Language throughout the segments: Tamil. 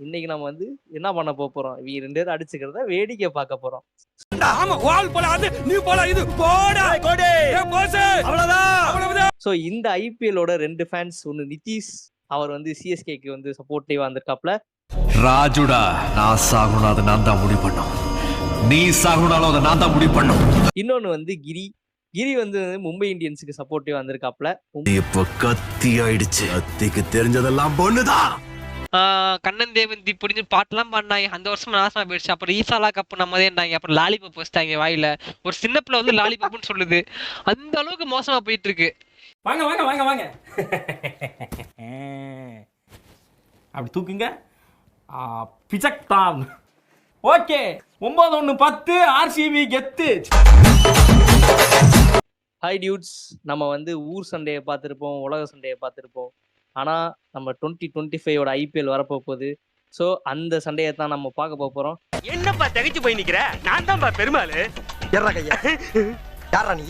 இன்னைக்கு நம்ம வந்து என்ன பண்ண போறோம்? இவங்க 2 பேரும் அடிச்சுக்கிறத வேடிக்கை பார்க்க போறோம். ஆமா வால் போலாது நீ போல இது போடா கோடி போஸ் அவ்வளவுதான். சோ இந்த ஐபிஎல்லோட 2 ஃபேன்ஸ் ஒன்னு நிதிஷ் அவர் வந்து சிஎஸ்கேக்கு வந்து சப்போர்ட்டிவா வந்திருக்காப்ல. ராஜுடா நான் சாகணும் அதை நான் தான் முடிவு பண்ணும். நீ சாகணும்னாலும் அதை நான் தான் முடிவு பண்ணும். இன்னொன்னு வந்து கிரி வந்து மும்பை இந்தியன்ஸுக்கு சப்போர்ட்டிவா வந்திருக்காப்ல. இப்ப கத்தி ஆயிடுச்சு. கத்திக்கு தெரிஞ்சதெல்லாம் பொண்ணுதான். கண்ணன் தேவந்தி புடிஞ்சு பாட்டுலாம் பாடினாங்க. அந்த வருஷம் நாசமா போயிடுச்சு. அப்புறம் ஈசாலா கப்பு நம்மதேண்டாங்க. அப்புறம் லாலிபப் வச்சிட்டாங்க வாயில. ஒரு சின்ன பிள்ளை வந்து லாலிபப்னு சொல்லுது. அந்த அளவுக்கு மோசமா போயிட்டு இருக்கு. வாங்க வாங்க வாங்க வாங்க அப்படி தூக்குங்க. பிச்சக்தான். ஓகே 9-1-10 ஆர்சிபி கெத்து. ஹாய் டியூட்ஸ், நம்ம வந்து ஊர் சண்டையை பார்த்துருப்போம், உலக சண்டையை பார்த்துருப்போம். ஆனா நம்ம 2025 ஐபிஎல் வரப்போகுது. ஸோ அந்த சண்டையை தான் நம்ம பார்க்க போறோம். என்னப்பா தகைச்சு போய் நிக்கிற? நான் தான்ப்பா பெருமாள். யாரா நீ?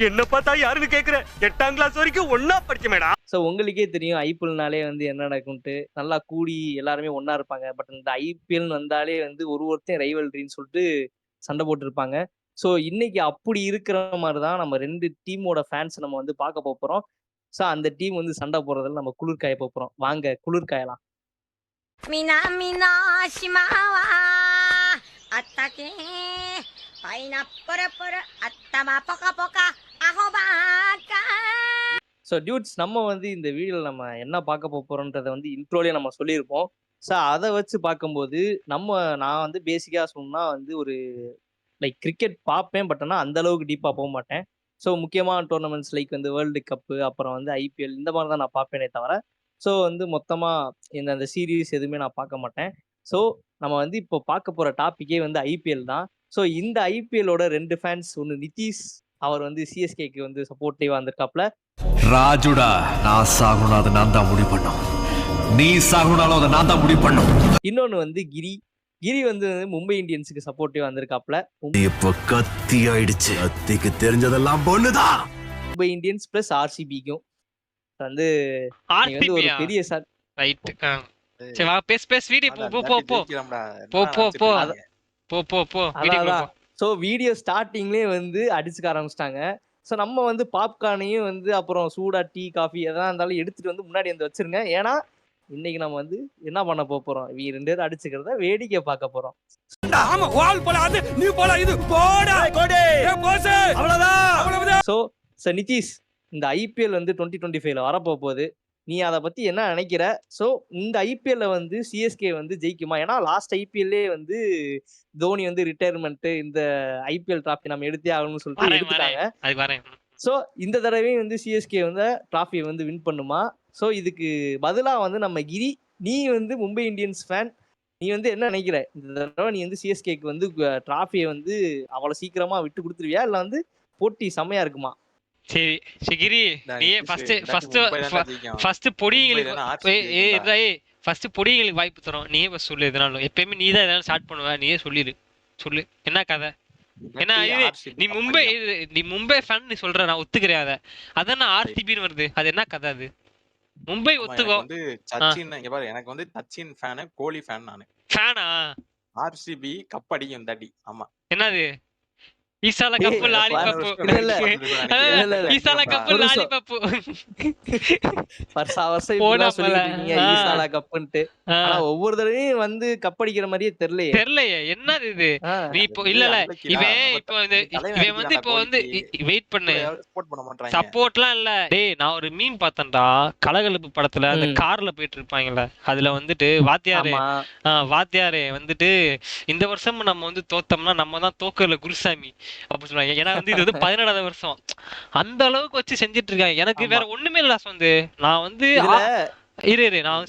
என்ன பார்த்தா யாருன்னு கேக்குற? 8ஆம் கிளாஸ் வரைக்கும் ஒன்னா படிச்சமேடா. ஸோ உங்களுக்கே தெரியும் ஐபிஎல்னாலே வந்து என்ன நடக்கும்ட்டு. நல்லா கூடி எல்லாருமே ஒன்னா இருப்பாங்க. பட் இந்த ஐபிஎல் வந்தாலே வந்து ஒருத்தன் ரைவல்ரின்னு சொல்லிட்டு சண்டை போட்டுருப்பாங்க. ஸோ இன்னைக்கு அப்படி இருக்கிற மாதிரி தான் நம்ம 2 டீமோட ஃபேன்ஸ் நம்ம வந்து பார்க்க போறோம். ஸோ அந்த டீம் வந்து சண்டை போடுறதுல நம்ம குளிர் காய போறோம். வாங்க குளிர் காயலாம். ஸோ டியூட்ஸ், நம்ம வந்து இந்த வீடியோவில் நம்ம என்ன பார்க்க போறோன்றதை வந்து இன்ட்ரோலேயே நம்ம சொல்லியிருப்போம். ஸோ அதை வச்சு பார்க்கும்போது நான் வந்து பேசிக்காக சொன்னா வந்து ஒரு லைக் கிரிக்கெட் பார்ப்பேன். பட் ஆனால் அந்த அளவுக்கு டீப்பாக போக மாட்டேன். ஸோ முக்கியமான டோர்னமெண்ட்ஸ் லைக் வந்து வேர்ல்டு கப்பு, அப்புறம் வந்து ஐபிஎல் இந்த மாதிரி தான் நான் பார்ப்பேனே தவிர ஸோ வந்து மொத்தமாக இந்த சீரீஸ் எதுவுமே நான் பார்க்க மாட்டேன். ஸோ நம்ம வந்து இப்போ பார்க்க போகிற டாப்பிக்கே வந்து ஐபிஎல் தான். ஸோ இந்த ஐபிஎல்லோட 2 ஃபேன்ஸ் ஒன்று நிதிஷ் அவர் வந்து சிஎஸ்கேக்கு வந்து சப்போர்ட்டிவா வந்திருக்காப்ல. ராஜுடா நான் சாகணும் அதை நான் தான் முடிவு பண்ணும். நீ சாகணும்னாலும் அதை நான் தான் முடிவு பண்ணும். இன்னொன்னு வந்து கிரி வந்து மும்பை இந்தியன்ஸுக்கு சப்போர்ட்டிவா வந்திருக்காப்ல. இப்ப கத்தி ஆயிடுச்சு. கத்திக்கு தெரிஞ்சதெல்லாம் பொண்ணுதான். மும்பை இந்தியன்ஸ் பிளஸ் ஆர்சிபிக்கும் வந்து ஒரு பெரிய ரைட். சரி வா பேஸ் வீடியோ போ. ஸோ வீடியோ ஸ்டார்டிங்லேயே வந்து அடிச்சுக்க ஆரம்பிச்சிட்டாங்க. ஸோ நம்ம வந்து பாப்கார்னையும் வந்து அப்புறம் சூடா டீ காஃபி எதா இருந்தாலும் எடுத்துட்டு வந்து முன்னாடி வந்து வச்சிருங்க. ஏன்னா இன்னைக்கு நம்ம வந்து என்ன பண்ண போறோம்? இவங்க 2 பேரும் அடிச்சுக்கிறத வேடிக்கை பார்க்க போறோம். ஆமா வால் போலாது நீ போல இது போடா கோடி போஸ் அவ்வளவுதான். ஸோ நிதிஷ், இந்த ஐபிஎல் வந்து 2025ல வரப்போகுது. நீ அதை பத்தி என்ன நினைக்கிற? ஸோ இந்த ஐபிஎல்ல வந்து சிஎஸ்கே வந்து ஜெயிக்குமா? ஏன்னா லாஸ்ட் ஐபிஎல்லே வந்து தோனி வந்து ரிட்டையர்மெண்ட் இந்த ஐபிஎல் டிராஃபி நம்ம எடுத்தே ஆகணும்னு சொல்லிட்டு எடுத்துட்டாங்க. ஸோ இந்த தடவையும் வந்து சிஎஸ்கே வந்து டிராஃபியை வந்து வின் பண்ணுமா? ஸோ இதுக்கு பதிலா வந்து நம்ம நீ வந்து மும்பை இந்தியன்ஸ் ஃபேன், நீ வந்து என்ன நினைக்கிற? இந்த தடவை நீ வந்து சிஎஸ்கேக்கு வந்து டிராஃபியை வந்து அவ்வளவு சீக்கிரமா விட்டு கொடுத்துருவியா, இல்ல வந்து போட்டி செம்மையா இருக்குமா? சரி சிகிரி, நீயே ஃபர்ஸ்ட் பொடிகளுக்கு வாய்ப்பு தரோம். நீயே ஃபர்ஸ்ட் சொல்லு. எதனாலும் எப்பயுமே நீ தான் எதனாலும் ஸ்டார்ட் பண்ணுவ. நீயே சொல்லு என்ன கதை? ஏன்னா நீ மும்பை ஃபேன் நீ சொல்ற, நான் ஒத்துக்கிறேன். அதான் ஆர்சிபின்னு வருது. அது என்ன கதை? அது மும்பை ஒத்துக்கோ. சச்சின் இங்க பாரு, எனக்கு வந்து சச்சின் ஃபேன், கோலி ஃபேன். நானு ஃபேனா ஆர்சிபி கப் அடிக்கும் தட்டி. ஆமா என்னது ஈசாலா கப்பு லாலிபப்? ஈசாலா கப்பு லாலிபப் ஈசாலா கப்புன்ட்டு. ஆனா ஒவ்வொரு தடவையும் வந்து கப் அடிக்கிற மாதிரியே தெரியலையே என்னது இது. நீ இப்போ இல்ல இவன் வந்து இப்போ வந்து வெயிட் பண்ணு, சப்போர்ட்லாம் இல்ல. டேய் நான் ஒரு மீன் பார்த்தேன்டா, கலகலப்பு படத்துல அந்த கார்ல போயிட்டு இருப்பாங்கல்ல, அதுல வந்துட்டு வாத்தியாரே வந்துட்டு இந்த வருஷம் நம்ம வந்து தோத்தோம்னா நம்ம தான் தோக்கல குருசாமி அப்படி சொல்லுவாங்க. ஏன்னா வந்து இது வந்து 17வது வருஷம் அந்த அளவுக்கு வச்சு செஞ்சுட்டு இருக்காங்க. எனக்கு வேற ஒண்ணுமே இல்ல. வந்து நான் வந்து நான்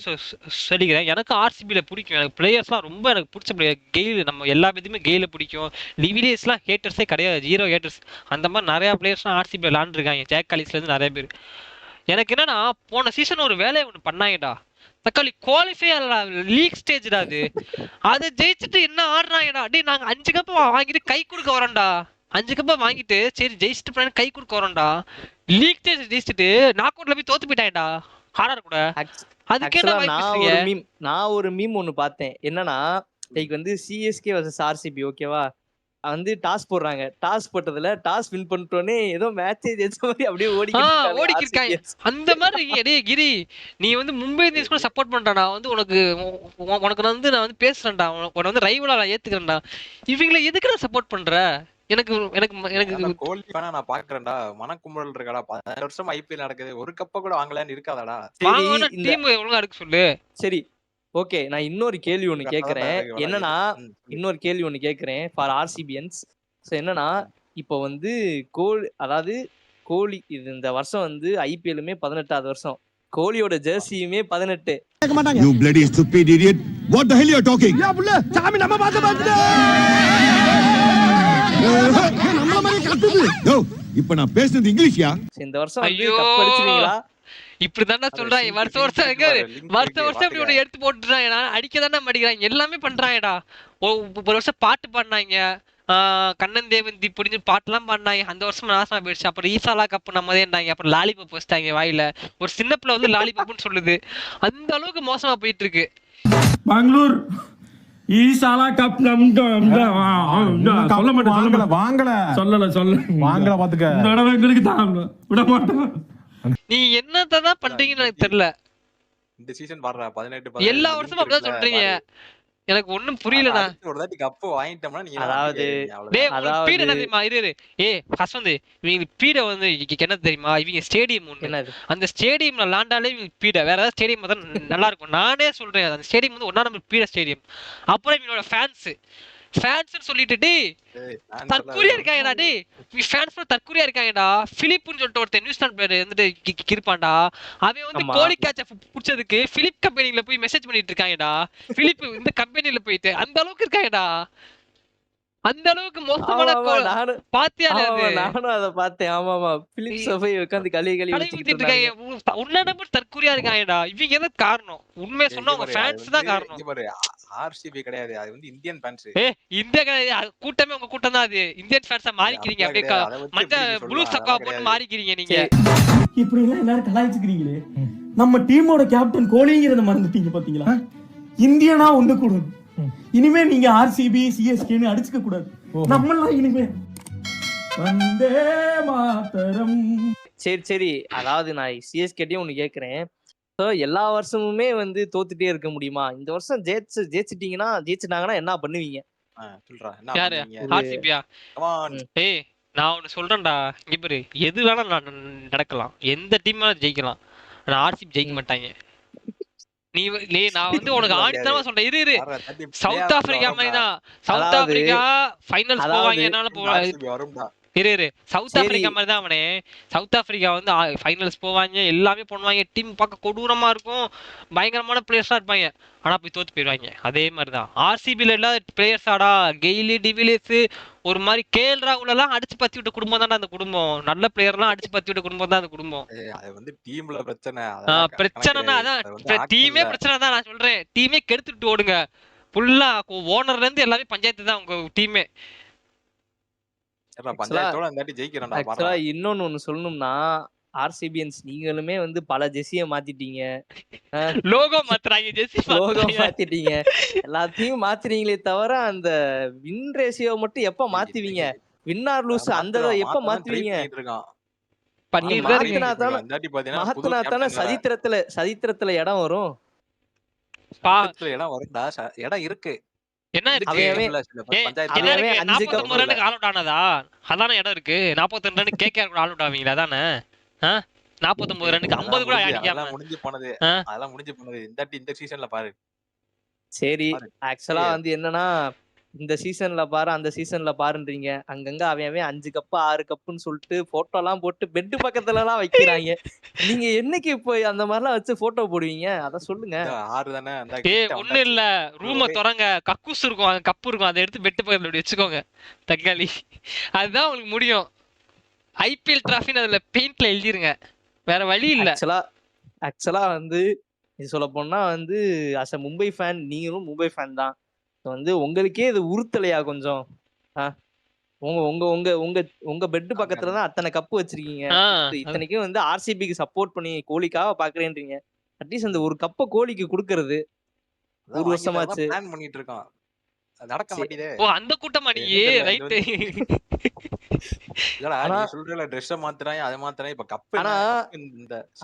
சொல்லிக்கிறேன், எனக்கு ஆர்சிபில பிடிக்கும். எனக்கு பிளேயர்ஸ்லாம் ரொம்ப எனக்கு பிடிச்ச பிளேயர் கெயில். நம்ம எல்லா பேருமே கெயில பிடிக்கும். டிவிலியர்ஸ்லாம் ஹேட்டர்ஸே கிடையாது, 0 ஹேட்டர்ஸ். அந்த மாதிரி நிறைய பிளேயர்ஸ்லாம் ஆர்சிபில விளாண்டுருக்காங்க. ஜாக் காலிஸ்ல இருந்து நிறைய பேர். எனக்கு என்னன்னா போன சீசன் ஒரு வேலையை ஒண்ணு பண்ணாங்கடா, தக்காளி குவாலிஃபை லீக் ஸ்டேஜ்டா. அது ஜெயிச்சுட்டு என்ன ஆடுறாங்கடா? டே நாங்க 5 கப் வாங்கிட்டு கை கொடுக்க வரோம்டா. 5 கப்பை வாங்கிட்டு சரி ஜெயிச்சுட்டு கை கொடுக்க வரோம்டா. லீக் ஸ்டேஜ் ஜெயிச்சுட்டு நாக் அவுட்ல போய் தோத்து போயிட்டாங்கடா ஆர்ஆர் கூட. அதுக்கு என்ன வாய் பேசுறீங்க? நான் ஒரு மீம் ஒண்ணு பார்த்தேன். என்னன்னா லைக் வந்து சிஎஸ்கே வர்சஸ் ஆர்சிபி ஓகேவா? வந்து டாஸ் போடுறாங்க. டாஸ் போட்டதுல டாஸ் வின் பண்ணிட்டோனே ஏதோ மேட்சே ஜெயிச்ச மாதிரி அப்படியே ஓடிக்கிட்டு இருக்காங்க. அந்த மாதிரி டேய் கிரி, நீ வந்து மும்பை இந்தியன்ஸ் கூட சப்போர்ட் பண்றடா. வந்து உனக்கு வந்து நான் வந்து பேசுறேன்டா. உன்னை வந்து ரைவலா நான் ஏத்துக்கிறேன்டா. இவங்கள எதுக்குடா சப்போர்ட் பண்ற? எனக்கு எனக்கு எனக்கு கோலி வேணா நான் பாக்குறேன்டா. மனக்குமுறல் இருக்காடா. 10 வருஷம் ஐபிஎல் நடக்குது. ஒரு கப்ப கூட வாங்கலன்னு இருக்காதாடா? வாங்கனா டீம் ஒழுங்கா இருக்கு சொல்லு. சரி ஓகே, நான் இன்னொரு கேள்வி ஒண்ணு கேக்குறேன். என்னன்னா இன்னொரு கேள்வி ஒண்ணு கேக்குறேன் ஃபார் ஆர்சிபியன்ஸ். ஸோ என்னன்னா இப்போ வந்து அதாவது கோலி இது இந்த வருஷம் வந்து ஐபிஎல்லுமே 18வது வருஷம். கோலியோட ஜெர்சியுமே 18. You bloody stupid idiot. What the hell you are talking? யா புள்ள சாமி நம்ம பாத்துடா. நம்மள மாதிரி கத்துது. யோ இப்போ நான் பேசுறது இங்கிலீஷ்யா? இந்த வருஷம் வந்து கப் அடிச்சிட்டீங்களா? இப்படிதான்டா சொல்றாங்க. வருஷம் இப்படி ஒண்ணு எடுத்து போட்டுறாங்க. அடிக்கதானே மாட்டேங்கிறாங்க. எல்லாமே பண்றாங்கடா. ஒரு வருஷம் பாட்டு பாடினாங்க. கண்ணன் தேவந்தி புரிஞ்சு பாட்டுலாம் பாடினாங்க. அந்த வருஷம் நாசமா போயிடுச்சு. அப்புறம் ஈசாலா கப் நம்மதேன்டாங்க. அப்புறம் லாலிபப் வச்சிட்டாங்க வாயில. ஒரு சின்ன பிள்ளை வந்து லாலிபப்னு சொல்லுது. அந்த அளவுக்கு மோசமா போயிட்டு இருக்கு. பெங்களூர் ஈசாலா கப் சொல்ல மாட்டேன். வாங்கல பாத்துக்க. இந்த தடவை எங்களுக்கு தான் விட மாட்டோம். நீ என்னதான் பண்றீங்கன்னு எனக்கு தெரியல. இந்த சீசன் வர்ற 18 எல்லா வருஷமும் அப்படிதான் சொல்றீங்க. எனக்கு ஒண்ணும் புரியலடா. ஒரு தாட்டி கப் வாங்கிட்டோம்னா நீங்க அதாவது பீட என்ன தெரியுமா? இரு ஃபர்ஸ்ட் வந்து இவங்க பீட வந்து என்ன தெரியுமா? இவங்க ஸ்டேடியம் ஒண்ணு. அந்த ஸ்டேடியம்ல லாண்டாலே இவங்க பீட. வேற ஏதாவது ஸ்டேடியம் தான் நல்லா இருக்கும். நானே சொல்றேன் அந்த ஸ்டேடியம் வந்து ஒன்னா நம்பர் பீட ஸ்டேடியம். அப்புறம் இவங்களோட ஃபேன்ஸ் சொல்லிட்டு தற்கூரியா இருக்காங்கடா. டேய் ஃபேன்ஸ் தற்கூரியா இருக்காங்கடா. பிலிப்னு சொல்லிட்டு ஒருத்தன் நியூசிலாந்து பிளேயர் வந்துட்டு இருப்பான்டா. அவன் வந்து கோலி கேட்ச புடிச்சதுக்கு பிலிப் கம்பெனில போய் மெசேஜ் பண்ணிட்டு இருக்காங்கடா. பிலிப் இந்த கம்பெனில போயிட்டு அந்த அளவுக்கு இருக்காங்கடா. அந்த அளவுக்கு மோசமான பாத்தியா? நானும் அத பார்த்தேன். ஆமாமா பிலிப் சபை உட்கார்ந்து கழுவி இருக்காங்க. உன்ன நம்பர் தற்கூரியா இருக்காங்கடா. இவங்க எது காரணம்? உண்மையை சொன்னா உங்க ஃபேன்ஸ் தான் காரணம். ஆர்சிபி கிடையாது, அது வந்து இந்தியன் ஃபேன்ஸ். இந்தியா கூட்டமே உங்க கூட்டம் தான். அது இந்தியன் ஃபேன்ஸா மாறிக்கிறீங்க. அப்படியே மஞ்ச ப்ளூ சக்கா போட்டு மாறிக்கிறீங்க நீங்க. இப்படி எல்லாம் எல்லாரும் கலாய்ச்சுக்கிறீங்களே. நம்ம டீமோட கேப்டன் கோலிங்கிறத மறந்துட்டீங்க பாத்தீங்களா? இந்தியனா ஒன்று கூடும். இனிமே நீங்க ஆர்சிபி சிஎஸ்கேன்னு அடிச்சுக்க கூடாது. நம்மளாம் இனிமே வந்தே மாதரம். சரி அதாவது நான் சிஎஸ்கேட்டையும் ஒண்ணு கேக்குறேன். ஸோ எல்லா வருஷமுமே வந்து தோத்துட்டே இருக்க முடியுமா? இந்த வருஷம் ஜெயிச்சிட்டாங்கன்னா என்ன பண்ணுவீங்க? யாரு? ஆர்சிபியா? ஏய் நான் ஒண்ணு சொல்றேன்டா. இங்க பாரு, எது வேணா நடக்கலாம். எந்த டீம் வேணா ஜெயிக்கலாம். ஆனா ஆர்சிபி ஜெயிக்க மாட்டாங்க. நான் வந்து உனக்கு ஆணித்தரமா சொல்றேன். இரு சவுத் ஆப்பிரிக்கா மாதிரி தான். சவுத் ஆப்பிரிக்கா ஃபைனல்ஸ் போவாங்க. என்னால போவாங்க. இரு சவுத் ஆப்பிரிக்கா மாதிரி தான் அவனே. சவுத் ஆப்பிரிக்கா வந்து ஃபைனல்ஸ் போவாங்க. எல்லாமே பண்ணுவாங்க. டீம் பார்க்க கொடூரமா இருக்கும். பயங்கரமான பிளேயர்ஸா இருப்பாங்க. ஆனா போய் தோத்து போயிடுவாங்க. அதே மாதிரிதான் ஆர்சிபில இல்லாத பிளேயர்ஸ் ஆடா. கெய்லி, டிவிலியர்ஸ், ஒரு மாதிரி கேஎல் ராகுல் எல்லாம் அடிச்சு பத்தி விட்ட குடும்பம் தான்டா அந்த குடும்பம். நல்ல பிளேயர் எல்லாம் அடிச்சு பத்தி விட்ட குடும்பம் தான் அந்த குடும்பம். அது வந்து டீம்ல பிரச்சனைனா அதான் டீமே பிரச்சனை தான். நான் சொல்றேன் டீமே கெடுத்துட்டு ஓடுங்க. ஃபுல்லா ஓனர்ல இருந்து எல்லாமே பஞ்சாயத்து தான் உங்க டீமே. இன்னொன்னு ஒண்ணு சொல்லணும்னா ஆர்சிபியன்ஸ் நீங்களுமே வந்து பல ஜெர்சியை மாத்திட்டீங்க. லோகோ மாத்திட்டீங்க. எல்லாத்தையும் மாத்துறீங்களே தவிர அந்த வின் ரேஷியோ மட்டும் எப்ப மாத்துவீங்க? வின் ஆர் லூஸ் அந்த எப்ப மாத்துவீங்க? மாத்தினாத்தானே சதித்திரத்துல இடம் வரும். இடம் வரும்டா. இடம் இருக்கு. என்ன இருக்கு? 49 ரனுக்கு ஆல் அவுட் ஆனதா? அதான இடம் இருக்கு. 42 ரனுக்கு கேகேஆர் கூட ஆல் அவுட் ஆவீங்களா? அதானே 49 ரனுக்கு 50 கூட அடிக்காம முடிஞ்சு போனது. அதெல்லாம் முடிஞ்சு போனது. இந்த சீசன்ல பாரு. சரி ஆக்சுவலா வந்து என்னன்னா இந்த சீசன்ல பாரு அந்த சீசன்ல பாருன்றீங்க. அங்கங்க அவன் 5 கப்பு 6 கப்புன்னு சொல்லிட்டு போட்டோ எல்லாம் போட்டு பெட் பக்கத்துல எல்லாம் வைக்கிறாங்க. நீங்க என்னைக்கு போய் அந்த மாதிரிலாம் வச்சு போட்டோ போடுவீங்க? அத சொல்லுங்க. 6 தானே. ஒண்ணு இல்ல, ரூம திறங்க, கக்கூஸ் இருக்கும், அங்க கப்பு இருக்கும், அதை எடுத்து பெட் பக்கத்துல அப்படி வச்சுக்கோங்க. தக்காளி அதுதான் உங்களுக்கு முடியும். ஐபிஎல் டிராஃபின்னு அதுல பெயிண்ட்ல எழுதிருங்க. வேற வழி இல்ல. ஆக்சுவலா வந்து இது சொல்ல போனா வந்து அஸ் அ மும்பை ஃபேன், நீங்களும் மும்பை ஃபேன் தான். வந்து உங்களுக்கே இது உறுத்தலையா கொஞ்சம்? உங்க உங்க உங்க உங்க பெட் பக்கத்துலதான் அத்தனை கப்பு வச்சிருக்கீங்க. இத்தனைக்கும் வந்து ஆர்சிபிக்கு சப்போர்ட் பண்ணி கோலிக்காக பாக்குறேன்றீங்க. அட்லீஸ்ட் அந்த ஒரு கப்ப கோலிக்கு குடுக்கறது ஒரு வருஷமாச்சு பிளான் பண்ணிட்டு இருக்கோம். அது நடக்க மாட்டேதே. ஓ அந்த கூட்டமா நீ ரைட். இல்லடா நீ சொல்றல Dress மாத்துறாங்க அத மாத்துறாங்க இப்ப கப்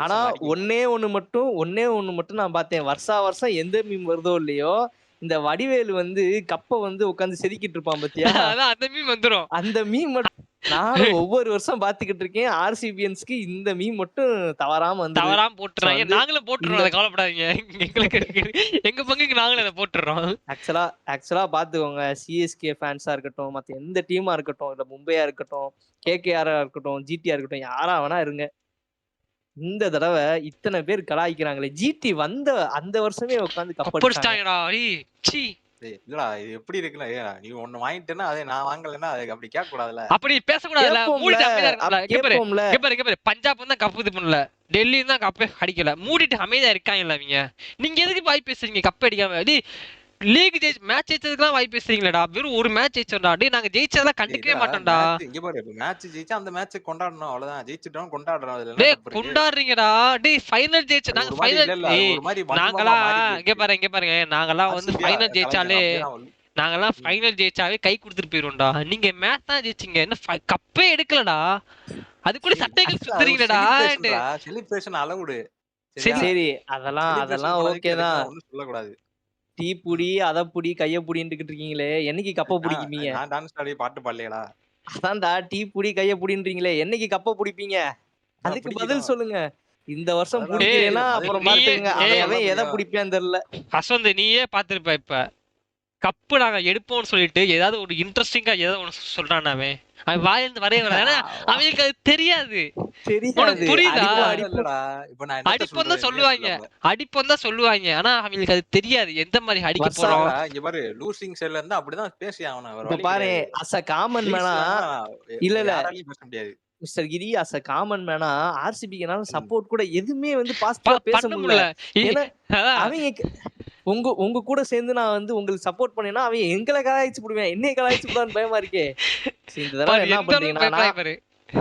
ஆனா ஒண்ணே ஒண்ணு மட்டும் நான் பார்த்தேன். வருஷம் எந்த மீம் வருதோ இல்லையோ இந்த வடிவேலு வந்து கப்ப வந்து உட்கார்ந்து செதுக்கிட்டு இருப்பான் பாத்தியா? அதான் அந்த மீம் வந்துரும். அந்த மீம் நானும் ஒவ்வொரு வருஷம் பாத்துக்கிட்டு இருக்கேன். ஆர்சிபியன்ஸ்க்கு இந்த மீம் மட்டும் தவறாம போட்டுறாங்க. நாங்களும் போட்டுறோம், அதை கவலைப்படாதீங்க. எங்களுக்கு எங்க பங்குக்கு நாங்களும் அதை போட்டுறோம். ஆக்சுவலா பாத்துக்கோங்க, சிஎஸ்கே ஃபேன்ஸா இருக்கட்டும், மத்த எந்த டீமா இருக்கட்டும், இல்ல மும்பையா இருக்கட்டும், கேகேஆரா இருக்கட்டும், ஜிடிஆர் இருக்கட்டும், யாரா வேணா இருங்க. இந்த தடவை இத்தனை பேர் கலாய்க்கிறாங்களே, ஜிடி வந்த அந்த வருஷமே உட்காந்து கப்படிச்சிட்டாங்கடா. இல்லடா இது எப்படி இருக்குல்ல, நீ ஒண்ணு வாங்கிட்டேன்னா அதை நான் வாங்கலைன்னா அது அப்படி கேட்க கூடாதுல்ல, அப்படி பேசக்கூடாதுல்ல. மூடிட்டு அமைதியா இருக்கல. பஞ்சாப் தான் கப்பு இது பண்ணல, டெல்லி தான் கப்பே அடிக்கல, மூடிட்டு அமைதியா இருக்காங்கல்ல அவங்க. நீங்க எதுக்கு வாய் பேசுறீங்க கப் அடிக்காம? லீக் மேட்ச் ஜெயிச்சதுக்குலாம் வாய் பேசுறீங்களா? வெறும் ஒரு மேட்ச் ஜெயிச்சோம்டா. டேய் நாங்க ஜெயிச்சதெல்லாம் கண்டுக்கவே மாட்டோம்டா. இங்க பாரு மேட்ச் ஜெயிச்சா அந்த மேட்ச் கொண்டாடணும், அவ்வளவுதான். ஜெயிச்சிட்டோம் கொண்டாடுறோம். அதுல டேய் கொண்டாடுறீங்கடா. டேய் ஃபைனல் ஜெயிச்ச நாங்க ஃபைனல் நாங்கலாம் இங்க பாருங்க நாங்கலாம் வந்து ஃபைனல் ஜெயிச்சாலே நாங்கலாம் ஃபைனல் ஜெயிச்சாவே கை கொடுத்துட்டு போயிரோம்டா. நீங்க மேட்ச் தான் ஜெயிச்சீங்க, என்ன கப்பே எடுக்கலடா. அது கூட சட்டைகள் சுத்துறீங்கடா. Celebration allowed. சரி அதெல்லாம் ஓகே தான். ஒண்ணும் சொல்ல கூடாது. டீ புடி அத புடி கைய புடின்னுட்டு இருக்கீங்களே, என்னைக்கு கப்ப புடிப்பீங்க? நான் டான்ஸ் ஆடி பாட்டு பாடலையடா. அதான்டா டீ புடி கைய புடின்றீங்களே, என்னைக்கு கப்ப புடிப்பீங்க? அதுக்கு பதில் சொல்லுங்க. இந்த வருஷம் புடிக்கலனா அப்புறம் பாத்துங்க, அவன் எதை புடிப்பான்னு தெரியல. ஹஸ்வந்த் நீயே பாத்துருப்ப. இப்ப கப்பு நாங்க எடுப்போம்னு சொல்லிட்டு ஏதாவது ஒரு இன்ட்ரெஸ்டிங்கா ஏதாவது ஒண்ணு சொல்றான் அவன். அவன் வாயிலிருந்து வரவே வராது. அவங்களுக்கு அது தெரியாது. புரியுதா? அடிப்போம் தான் சொல்லுவாங்க. ஆனா அவங்களுக்கு அது தெரியாது எந்த மாதிரி அடிக்க போறோம். இங்க பாரு லூசிங் சைடுல இருந்தா அப்படிதான் பேசி ஆகணும். இப்ப பாரு as a காமன் மேனா இல்ல பேச முடியாது. Mister Giri as a common Mena ஆர்சிபிக்குனால support கூட எதுவுமே வந்து பாசிட்டிவா பேச முடியல. ஏன்னா அவங்க உங்க கூட சேர்ந்து நான் வந்து உங்களுக்கு சப்போர்ட் பண்ணேன்னா அவன் எங்களை கலாய்ச்சி போடுவேன், என்னைய கலாய்ச்சி போடுவான்னு பயமா இருக்கே. இந்த தடவை என்ன பண்றீங்கன்னா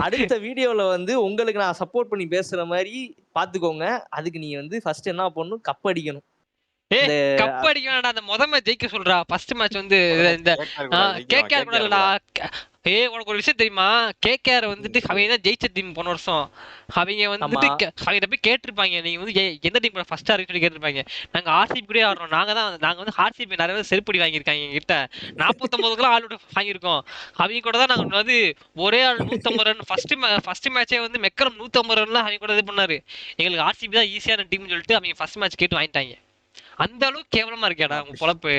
அடுத்த வீடியோல வந்து உங்களுக்கு நான் சப்போர்ட் பண்ணி பேசுற மாதிரி பாத்துக்கோங்க. அதுக்கு நீ வந்து ஃபர்ஸ்ட் என்ன பண்ணணும், கப் அடிக்கணும். கப் அடிக்க வேண்டாம், அந்த முத மேட்ச் ஜெயிக்க சொல்றா. ஃபர்ஸ்ட் மேட்ச் வந்து இந்த கேகேஆர் கூட இல்லடா. உனக்கு ஒரு விஷயம் தெரியுமா? கேகேஆர் வந்துட்டு அவங்க தான் ஜெயிச்ச டீம் போன வருஷம். அவங்க வந்துட்டு அவங்க போய் கேட்டிருப்பாங்க, நீங்க வந்து எந்த டீம் ஃபர்ஸ்டா இருக்கு சொல்லி கேட்டிருப்பாங்க. நாங்க ஆர்சிபி ஆடுறோம், நாங்க வந்து ஆர்சிபி நிறைய பேர் செருப்படி வாங்கியிருக்காங்க எங்க கிட்ட. 49 ஆள் வாங்கியிருக்கோம். அவங்க கூட தான் நாங்க வந்து ஒரே ஆள் 150 ரன் ஃபர்ஸ்ட் மேட்சே வந்து மெக்கரம் 150 ரன்லாம் அவங்க கூட இது பண்ணாரு. எங்களுக்கு ஆர்சிபி தான் ஈஸியான டீம்னு சொல்லிட்டு அவங்க ஃபர்ஸ்ட் மேட்ச் கேட்டு வாங்கிட்டாங்க. அந்த அளவுக்கு கேவலமா இருக்கேடா உங்க பொழப்பு.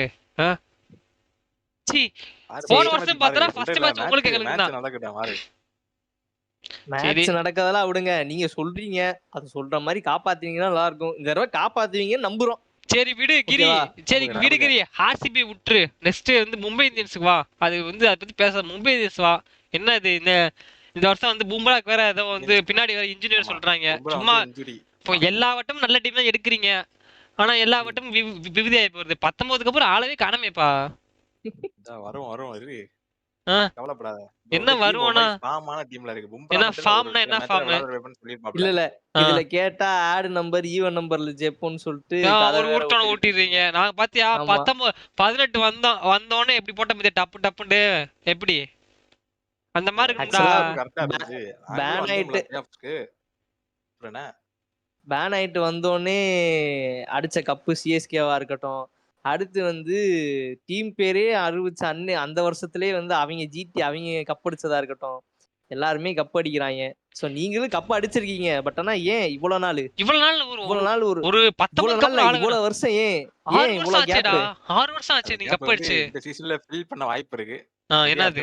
போன வருஷம் பார்த்தா ஃபர்ஸ்ட் மேட்ச் உங்களுக்கு மேட்ச் நடக்கதெல்லாம் விடுங்க, நீங்க சொல்றீங்க அது சொல்ற மாதிரி காப்பாத்துவீங்கன்னா நல்லா இருக்கும். இந்த தடவை காப்பாத்துவீங்கன்னு நம்புறோம். சரி விடு கிரி, ஆர்சிபி விட்டுரு. நெக்ஸ்ட் வந்து மும்பை இந்தியன்ஸ்க்கு வா. அது வந்து அதை பத்தி பேச மும்பை இந்தியன்ஸ் வா. என்ன இது இந்த வருஷம் வந்து பும்ராக்கு வேற ஏதோ வந்து பின்னாடி வேற இன்ஜினியர் சொல்றாங்க. சும்மா இப்போ எல்லா வட்டமும் நல்ல டீம் தான் எடுக்கிறீங்க, ஆனா எல்லா வட்டமும் விவிதியாகி போகுது. 19க்கு அப்புறம் ஆளவே காணமேப்பா. வரும் கவலைப்படாத. என்ன வருவானா ஃபார்மான டீம்ல இருக்கு. என்ன ஃபார்ம்னா என்ன ஃபார்ம்? இல்ல இதுல கேட்டா ஆட் நம்பர் ஈவன் நம்பர்ல ஜெப்போன்னு சொல்லிட்டு ஒரு ஊட்டோட ஊட்டிடுறீங்க. நாங்க பாத்தியா 18 வந்தோனே எப்படி போட்ட மீது டப்பு டப்புன்னு எப்படி அந்த மாதிரி இருக்குடா. பேன் ஆயிட்டு வந்தோடனே அடிச்ச கப்பு சிஎஸ்கேவா இருக்கட்டும், அடுத்து வந்து டீம் பேரே அறிவிச்ச அந்த வருஷத்துலயே வந்து அவங்க ஜிடி அவங்க கப் அடிச்சதா இருக்கட்டும், எல்லாருமே கப் அடிக்கிறாங்க. சோ நீங்களும் கப் அடிச்சிருக்கீங்க. பட் ஆனா ஏன் இவ்வளவு நாள் ஒரு 19 நாள் இவ்வளவு வருஷம் ஏன் இவ்வளவு கேப்? 6 வருஷம் ஆச்சு நீங்க கப் அடிச்சு. இந்த சீசன்ல ஃபில் பண்ண வாய்ப்பு இருக்கு. என்னது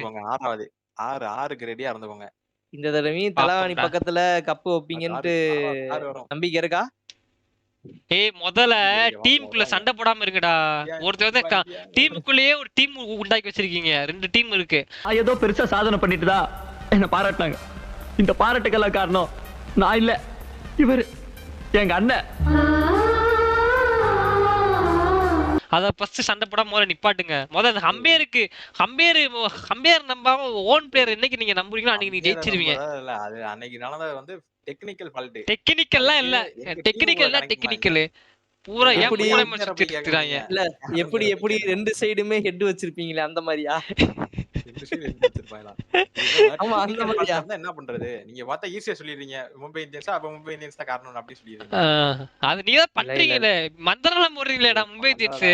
6க்கு ரெடியா இருந்துக்கோங்க. இந்த தடவையும் தலவாணி பக்கத்துல கப்பு வைப்பீங்கன்ட்டு நம்பிக்கை இருக்கா? முதல்ல டீமுக்குள்ள சண்டை போடாம இருக்குடா. ஒருத்தர் டீமுக்குள்ளேயே ஒரு டீம் உண்டாக்கி வச்சிருக்கீங்க. 2 டீம் இருக்கு. ஏதோ பெருசா சாதனை பண்ணிட்டுதா என்ன பாராட்டினாங்க. இந்த பாராட்டுக்கெல்லாம் காரணம் நான் இல்ல, இவரு எங்க அண்ணன். அத ஃபர்ஸ்ட் சண்டை போடாம முதல்ல நிப்பாட்டுங்க. முதல்ல அந்த ஹம்பேர் நம்பாம ஓன் பிளேயர் என்னைக்கு நீங்க நம்புறீங்களோ அன்னைக்கு நீங்க ஜெயிச்சிருவீங்க. இல்ல அது அன்னைக்கு நடந்தது வந்து டெக்னிக்கல் ஃபால்ட். டெக்னிக்கல்லாம் இல்ல, டெக்னிக்கல் பூரா ஏன் மூளைமை சுத்திட்டு இருக்காங்க. இல்ல எப்படி 2 சைடுமே ஹெட் வச்சிருப்பீங்களே அந்த மாதிரியா? ஆமா அந்த மாதிரியா? என்ன பண்றது? நீங்க பார்த்தா ஈஸியா சொல்லிடுறீங்க மும்பை இந்தியன்ஸ், அப்ப மும்பை இந்தியன்ஸ் தான் காரணம் அப்படி சொல்லிடுறீங்க. அது நீங்க தான் பண்றீங்களே, மந்திரலாம் போடுறீங்களேடா மும்பை இந்தியன்ஸ்.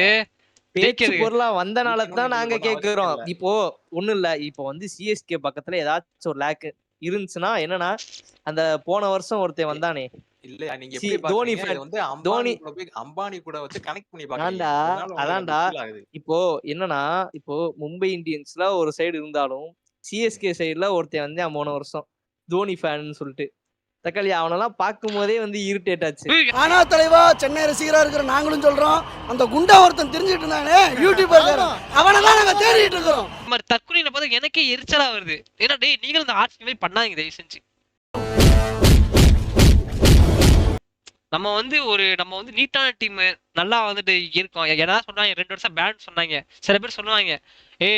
பேச்சு பொருளா வந்தனால தான் நாங்க கேக்குறோம். இப்போ ஒண்ணும் இல்ல, இப்போ வந்து சிஎஸ்கே பக்கத்துல ஏதாச்சும் ஒரு லேக் இருந்துச்சுன்னா என்னன்னா, அந்த போன வருஷம் ஒருத்தன் வந்தானே இல்ல நீங்க எப்படி பாக்குறீங்க? இது வந்து அம்பானி கூட வச்சு கனெக்ட் பண்ணி பாக்குறீங்க. அதான்டா இப்போ என்னன்னா, இப்போ மும்பை இந்தியன்ஸ்ல ஒரு சைடு இருந்தாலும் சிஎஸ்கே சைடுல ஒருத்தன் வந்து போன வருஷம் தோனி ஃபேன்னு சொல்லிட்டு தக்காளி அவனெல்லாம் பார்க்கும் போதே வந்து இரிட்டேட் ஆச்சு. ஆனா தலைவா சென்னை ரசிகரா இருக்கிற நாங்களும் சொல்றோம், அந்த குண்டா ஒருத்தன் தெரிஞ்சிட்டு இருந்தானே யூடியூபர், அவனை தான் நாங்க தேடிட்டு இருக்கிறோம். தற்கொலையில பார்த்து எனக்கே எரிச்சலா வருது. ஏன்னா டேய் நீங்களும் இந்த ஆட்சி மாதிரி பண்ணாதீங்க தயவு செஞ்சு. நம்ம வந்து நீட்டான டீம் நல்லா வந்துட்டு இருக்கோம். ஏன்னா சொன்னாங்க 2 வருஷம் பேன் சொன்னாங்க. சில பேர் சொல்லுவாங்க,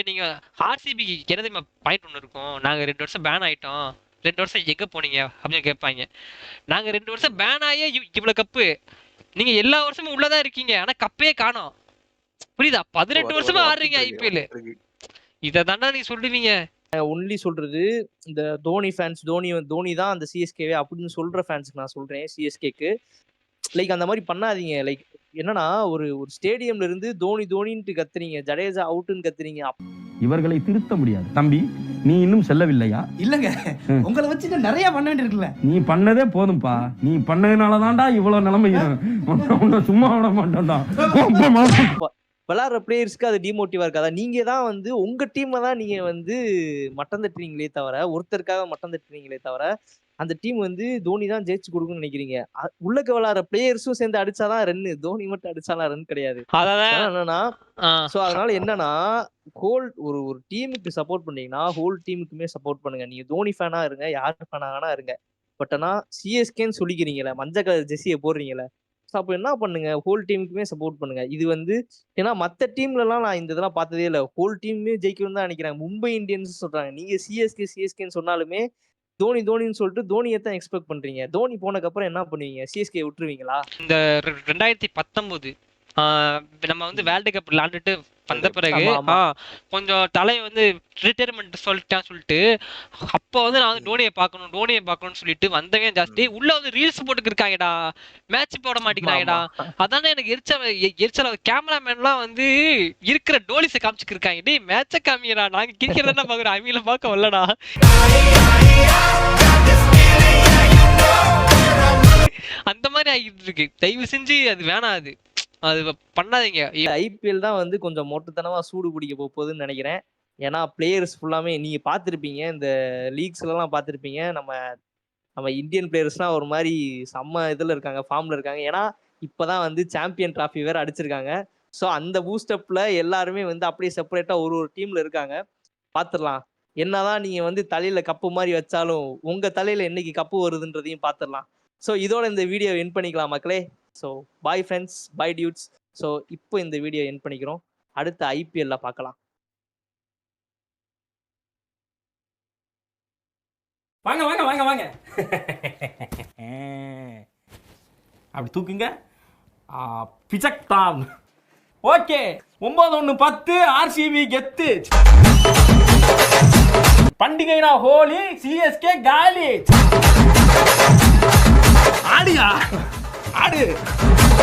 நீங்க ஆர்சிபிக்கு என்ன பாயிண்ட் ஒன்று இருக்கும், நாங்க 2 வருஷம் பேன் ஆயிட்டோம், 2 வருஷம் எங்க போனீங்க அப்படின்னு கேட்பாங்க. நாங்க 2 வருஷம் பேன் ஆகியே இவ்வளவு கப்பு, நீங்க எல்லா வருஷமும் உள்ளதான் இருக்கீங்க, ஆனா கப்பே காணோம். புரியுதா? 18 வருஷமா ஆடுறீங்க ஐபிஎல். இதை தாண்டா நீ சொல்லுவீங்க. ஒன்லி சொல்றது இந்த தோனி ஃபேன்ஸ், தோனி தான் அந்த சிஎஸ்கேவே அப்படின்னு சொல்ற ஃபேன்ஸ்க்கு நான் சொல்றேன், சிஎஸ்கேக்கு லைக் அந்த மாதிரி பண்ணாதீங்க. லைக் என்னன்னா, ஒரு ஸ்டேடியம்ல இருந்து தோனின்ட்டு கத்துறீங்க, ஜடேஜா அவுட்னு கத்துறீங்க. இவர்களை திருத்த முடியாது தம்பி. நீ இன்னும் செல்லவில்லையா? இல்லங்க, உங்களை வச்சுட்டு நிறைய பண்ண வேண்டியிருக்குல்ல. நீ பண்ணதே போதும்பா. நீ பண்ணதுனாலதான்டா இவ்வளவு நிலைமை. சும்மா விட மாட்டோம்டா. விளையாடுற பிளேயர்ஸ்க்கு அது டிமோட்டிவா இருக்காதா? நீங்க தான் வந்து உங்க டீமை தான் நீங்க வந்து மட்டம் தட்டுறீங்களே தவிர, ஒருத்தருக்காக மட்டம் தட்டுறீங்களே தவிர, அந்த டீம் வந்து தோனி தான் ஜெயிச்சு கொடுக்குன்னு நினைக்கிறீங்க. உள்ளக்க விளையாடுற பிளேயர்ஸும் சேர்ந்து அடிச்சாதான் ரன், தோனி மட்டும் அடிச்சாலாம் ரன் கிடையாது. என்னன்னா அதனால என்னன்னா, ஹோல் ஒரு டீமுக்கு சப்போர்ட் பண்ணீங்கன்னா ஹோல் டீமுக்குமே சப்போர்ட் பண்ணுங்க. நீங்க தோனி ஃபேனா இருங்க, யாரு ஃபேனா இருங்க. பட் ஆனா சிஎஸ்கேன்னு சொல்லிக்கிறீங்களே, மஞ்சள் கலர் ஜெர்சியை போடுறீங்களே, அப்போ என்ன பண்ணுங்க, ஹோல் டீமுக்குமே சப்போர்ட் பண்ணுங்க. இது வந்து ஏன்னா மற்ற டீம்ல எல்லாம் நான் இந்த இதெல்லாம் பார்த்ததே இல்லை, ஹோல் டீமுமே ஜெயிக்கணும்னு தான் நினைக்கிறாங்க. மும்பை இந்தியன்ஸ் சொல்றாங்க, நீங்க சிஎஸ்கேன்னு சொன்னாலுமே தோனின்னு சொல்லிட்டு தோனியை தான் எக்ஸ்பெக்ட் பண்றீங்க. தோனி போனதுக்கு அப்புறம் என்ன பண்ணுவீங்க? சிஎஸ்கே விட்டுருவீங்களா? இந்த 2019 நம்ம வந்து வேர்ல்டு கப் விளையாண்டுட்டு வந்த பிறகு கொஞ்சம் தலை வந்து ரிட்டையர்மெண்ட் சொல்லிட்டு அப்போ வந்து நான் வந்து டோனியை பார்க்கணும்னு சொல்லிட்டு வந்தவன் ஜாஸ்தி. உள்ள வந்து ரீல்ஸ் போட்டுக்கு இருக்காங்கடா, மேட்ச் போட மாட்டேங்கிறாங்கடா. அதானே எனக்கு எரிச்சல. கேமராமேன்லாம் வந்து இருக்கிற டோலிஸை காமிச்சுக்கு இருக்காங்க. டேய் மேட்சை காமியடா, நாங்க கிரிக்கெட் தான் பாக்குறோம், அவங்கள பார்க்க வரலடா. அந்த மாதிரி ஆகிட்டு இருக்கு. தயவு செஞ்சு அது வேணாம், அது பண்ணாதீங்க. ஐபிஎல் தான் வந்து கொஞ்சம் மொட்டத்தனமா சூடு பிடிக்க போகுதுன்னு நினைக்கிறேன். ஏன்னா பிளேயர்ஸ் ஃபுல்லாமே நீங்க பார்த்துருப்பீங்க, இந்த லீக்ஸ்லாம் பார்த்துருப்பீங்க. நம்ம இந்தியன் பிளேயர்ஸ்லாம் ஒரு மாதிரி செம்ம இதுல இருக்காங்க, ஃபார்ம்ல இருக்காங்க. ஏன்னா இப்பதான் வந்து சாம்பியன் டிராஃபி வேற அடிச்சிருக்காங்க. ஸோ அந்த பூஸ்டப்ல எல்லாருமே வந்து அப்படியே செப்பரேட்டா ஒரு டீம்ல இருக்காங்க. பார்த்துடலாம். என்னதான் நீங்க வந்து தலையில கப்பு மாதிரி வச்சாலும் உங்க தலையில என்னைக்கு கப்பு வருதுன்றதையும் பார்த்துடலாம். ஸோ இதோட இந்த வீடியோ என் பண்ணிக்கலாம் மக்களே. ஸோ பாய் ஃப்ரெண்ட்ஸ், பாய் டியூட்ஸ். ஸோ இப்போ இந்த வீடியோ என் பண்ணிக்கிறோம். அடுத்த ஐபிஎல்ல பார்க்கலாம். வாங்க வாங்க வாங்க வாங்க. அப்படி தூக்குங்க. பிச்சக்டான். ஓகே, 9-1-10 ஆர்சிபி கெத்து. பண்டிகைனா ஹோலி, சிஎஸ்கே காலி. ஆடியா ஆடு.